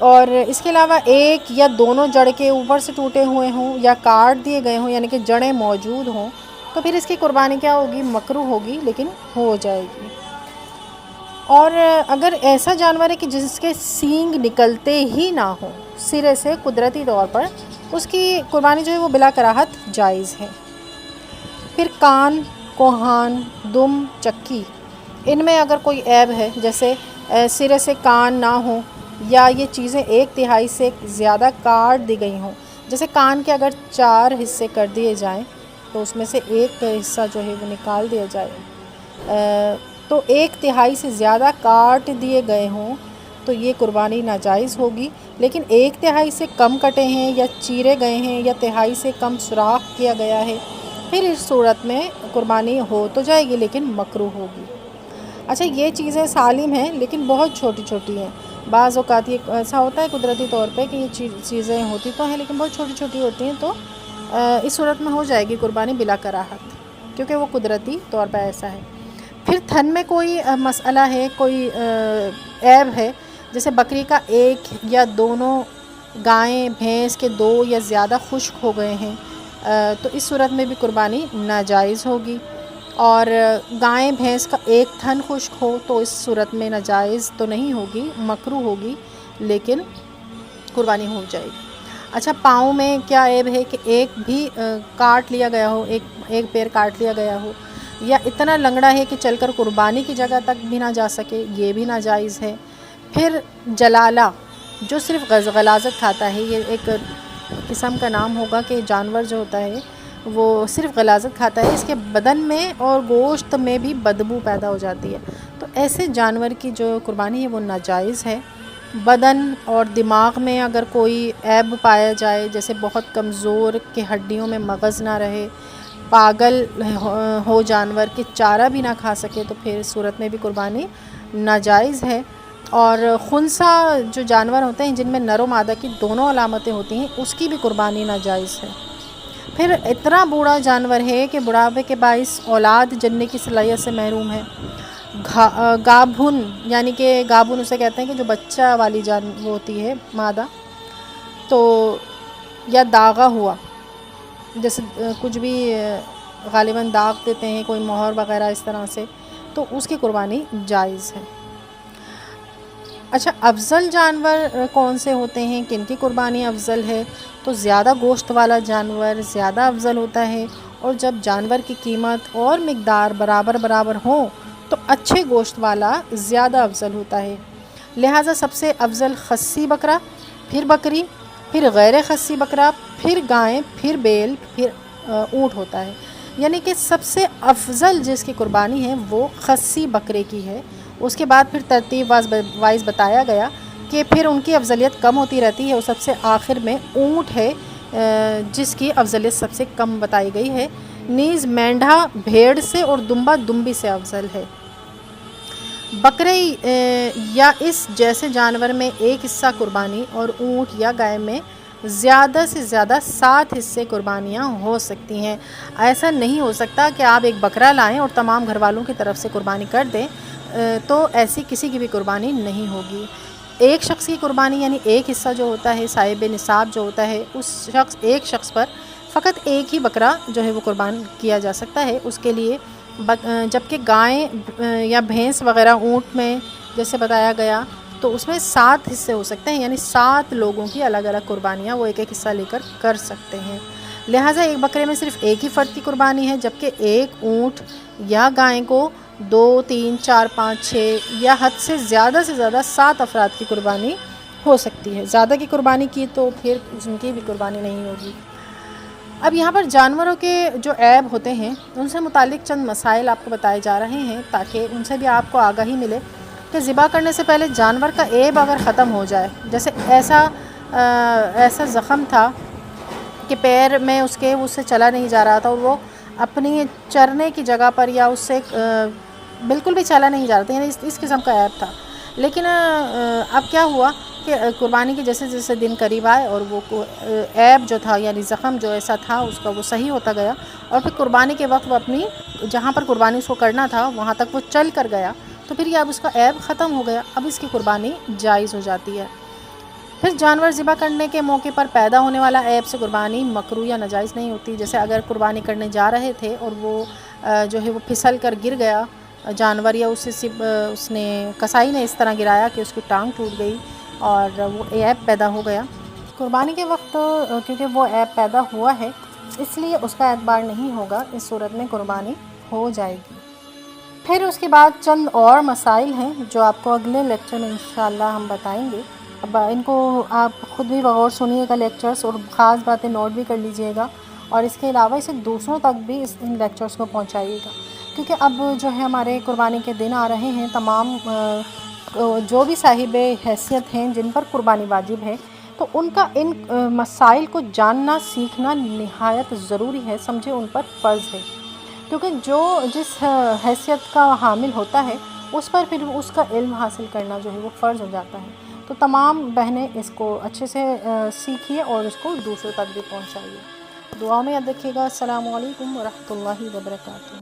اور اس کے علاوہ ایک یا دونوں جڑ کے اوپر سے ٹوٹے ہوئے ہوں یا کاٹ دیے گئے ہوں، یعنی کہ جڑیں موجود ہوں، تو پھر اس کی قربانی کیا ہوگی؟ مکروہ ہوگی، لیکن ہو جائے گی۔ اور اگر ایسا جانور ہے کہ جس کے سینگ نکلتے ہی نہ ہوں سرے سے قدرتی طور پر، اس کی قربانی جو ہے وہ بلا کراہت جائز ہے۔ پھر کان، کوہان، دم، چکی، ان میں اگر کوئی عیب ہے، جیسے سرے سے کان نہ ہوں یا یہ چیزیں 1/3 سے زیادہ کاٹ دی گئی ہوں، جیسے کان کے اگر 4 حصے کر دیے جائیں تو اس میں سے ایک حصہ جو ہے وہ نکال دیا جائے، تو 1/3 سے زیادہ کاٹ دیے گئے ہوں تو یہ قربانی ناجائز ہوگی۔ لیکن 1/3 سے کم کٹے ہیں یا چیرے گئے ہیں یا 1/3 سے کم سوراخ کیا گیا ہے، پھر اس صورت میں قربانی ہو تو جائے گی، لیکن مکروہ ہوگی۔ اچھا، یہ چیزیں سالم ہیں لیکن بہت چھوٹی چھوٹی ہیں۔ بعض اوقات یہ ایسا ہوتا ہے قدرتی طور پہ کہ یہ چیزیں ہوتی تو ہیں لیکن بہت چھوٹی چھوٹی ہوتی ہیں، تو اس صورت میں ہو جائے گی قربانی بلا کراہت، کیونکہ وہ قدرتی طور پہ ایسا ہے۔ پھر تھن میں کوئی مسئلہ ہے، کوئی عیب ہے، جیسے بکری کا ایک یا دونوں، گائیں بھینس کے 2 یا زیادہ خشک ہو گئے ہیں، تو اس صورت میں بھی قربانی ناجائز ہوگی۔ اور گائیں بھینس کا ایک تھن خشک ہو تو اس صورت میں ناجائز تو نہیں ہوگی، مکروہ ہوگی، لیکن قربانی ہو جائے گی۔ اچھا، پاؤں میں کیا عیب ہے کہ ایک بھی کاٹ لیا گیا ہو، ایک پیر کاٹ لیا گیا ہو، یا اتنا لنگڑا ہے کہ چل کر قربانی کی جگہ تک بھی نہ جا سکے، یہ بھی ناجائز ہے۔ پھر جلالہ، جو صرف غلاظت کھاتا ہے، یہ ایک قسم کا نام ہوگا کہ جانور جو ہوتا ہے وہ صرف غلاظت کھاتا ہے، اس کے بدن میں اور گوشت میں بھی بدبو پیدا ہو جاتی ہے، تو ایسے جانور کی جو قربانی ہے وہ ناجائز ہے۔ بدن اور دماغ میں اگر کوئی عیب پایا جائے، جیسے بہت کمزور کہ ہڈیوں میں مغز نہ رہے، پاگل ہو جانور کہ چارہ بھی نہ کھا سکے، تو پھر اس صورت میں بھی قربانی ناجائز ہے۔ اور خنثی جو جانور ہوتے ہیں جن میں نر و مادہ کی دونوں علامتیں ہوتی ہیں، اس کی بھی قربانی ناجائز ہے۔ پھر اتنا بوڑھا جانور ہے کہ بڑھاپے کے باعث اولاد جننے کی صلاحیت سے محروم ہے، گابھن، یعنی کہ گابھن اسے کہتے ہیں کہ جو بچہ والی وہ ہوتی ہے مادہ، تو یا داغا ہوا، جیسے کچھ بھی غالباً داغ دیتے ہیں کوئی مہر وغیرہ اس طرح سے، تو اس کی قربانی جائز ہے۔ اچھا، افضل جانور کون سے ہوتے ہیں، کن کی قربانی افضل ہے؟ تو زیادہ گوشت والا جانور زیادہ افضل ہوتا ہے، اور جب جانور کی قیمت اور مقدار برابر ہوں تو اچھے گوشت والا زیادہ افضل ہوتا ہے۔ لہٰذا سب سے افضل خصی بکرا، پھر بکری، پھر غیر خصی بکرا، پھر گائیں، پھر بیل، پھر اونٹ ہوتا ہے۔ یعنی کہ سب سے افضل جس کی قربانی ہے وہ خصی بکرے کی ہے۔ اس کے بعد پھر ترتیب وائز بتایا گیا کہ پھر ان کی افضلیت کم ہوتی رہتی ہے، اور سب سے آخر میں اونٹ ہے جس کی افضلیت سب سے کم بتائی گئی ہے۔ نیز مینڈھا بھیڑ سے اور دمبا دمبی سے افضل ہے۔ بکرے یا اس جیسے جانور میں ایک حصہ قربانی، اور اونٹ یا گائے میں زیادہ سے زیادہ 7 حصے قربانیاں ہو سکتی ہیں۔ ایسا نہیں ہو سکتا کہ آپ ایک بکرا لائیں اور تمام گھر والوں کی طرف سے قربانی کر دیں، تو ایسی کسی کی بھی قربانی نہیں ہوگی۔ ایک شخص کی قربانی یعنی ایک حصہ جو ہوتا ہے صاحب نصاب جو ہوتا ہے، اس ایک شخص پر فقط ایک ہی بکرا جو ہے وہ قربان کیا جا سکتا ہے اس کے لیے، جبکہ گائیں یا بھینس وغیرہ اونٹ میں جیسے بتایا گیا تو اس میں 7 حصے ہو سکتے ہیں، یعنی 7 لوگوں کی الگ الگ قربانیاں وہ ایک حصہ لے کر سکتے ہیں۔ لہٰذا ایک بکرے میں صرف ایک ہی فرد کی قربانی ہے، جبکہ ایک اونٹ یا گائیں کو 2، 3، 4، 5، 6 یا حد سے زیادہ 7 افراد کی قربانی ہو سکتی ہے۔ زیادہ کی قربانی کی تو پھر ان کی بھی قربانی نہیں ہوگی۔ اب یہاں پر جانوروں کے جو عیب ہوتے ہیں ان سے متعلق چند مسائل آپ کو بتائے جا رہے ہیں تاکہ ان سے بھی آپ کو آگاہی ملے کہ ذبح کرنے سے پہلے جانور کا عیب اگر ختم ہو جائے، جیسے ایسا زخم تھا کہ پیر میں اس سے چلا نہیں جا رہا تھا، اور وہ اپنی چرنے کی جگہ پر یا اس سے بالکل بھی چلا نہیں جا رہا تھا، یعنی اس قسم کا عیب تھا، لیکن اب کیا ہوا کہ قربانی کے جیسے جیسے دن قریب آئے اور وہ عیب جو تھا یعنی زخم جو ایسا تھا اس کا وہ صحیح ہوتا گیا، اور پھر قربانی کے وقت وہ اپنی جہاں پر قربانی اس کو کرنا تھا وہاں تک وہ چل کر گیا، تو پھر یہ اب اس کا عیب ختم ہو گیا، اب اس کی قربانی جائز ہو جاتی ہے۔ پھر جانور ذبح کرنے کے موقع پر پیدا ہونے والا عیب سے قربانی مکروہ یا ناجائز نہیں ہوتی. جیسے اگر قربانی کرنے جا رہے تھے اور وہ جو ہے وہ پھسل کر گر گیا جانور، یا اس نے کسائی نے اس طرح گرایا کہ اس کی ٹانگ ٹوٹ گئی اور وہ عیب پیدا ہو گیا قربانی کے وقت، کیونکہ وہ عیب پیدا ہوا ہے اس لیے اس کا اعتبار نہیں ہوگا. اس صورت میں قربانی ہو جائے گی. پھر اس کے بعد چند اور مسائل ہیں جو آپ کو اگلے لیکچر میں انشاءاللہ ہم بتائیں گے. اب ان کو آپ خود بھی بغور سنیے گا لیکچرز، اور خاص باتیں نوٹ بھی کر لیجئے گا، اور اس کے علاوہ اسے دوسروں تک بھی ان لیکچرز کو پہنچائیے گا، کیونکہ اب جو ہے ہمارے قربانی کے دن آ رہے ہیں. تمام جو بھی صاحب حیثیت ہیں جن پر قربانی واجب ہے، تو ان کا ان مسائل کو جاننا سیکھنا نہایت ضروری ہے، سمجھے ان پر فرض ہے. کیونکہ جو جس حیثیت کا حامل ہوتا ہے اس پر پھر اس کا علم حاصل کرنا جو ہے وہ فرض ہو جاتا ہے. تو تمام بہنیں اس کو اچھے سے سیکھیے اور اس کو دوسروں تک بھی پہنچائیے. دعا میں یاد رکھیے گا. السلام علیکم ورحمۃ اللہ وبرکاتہ.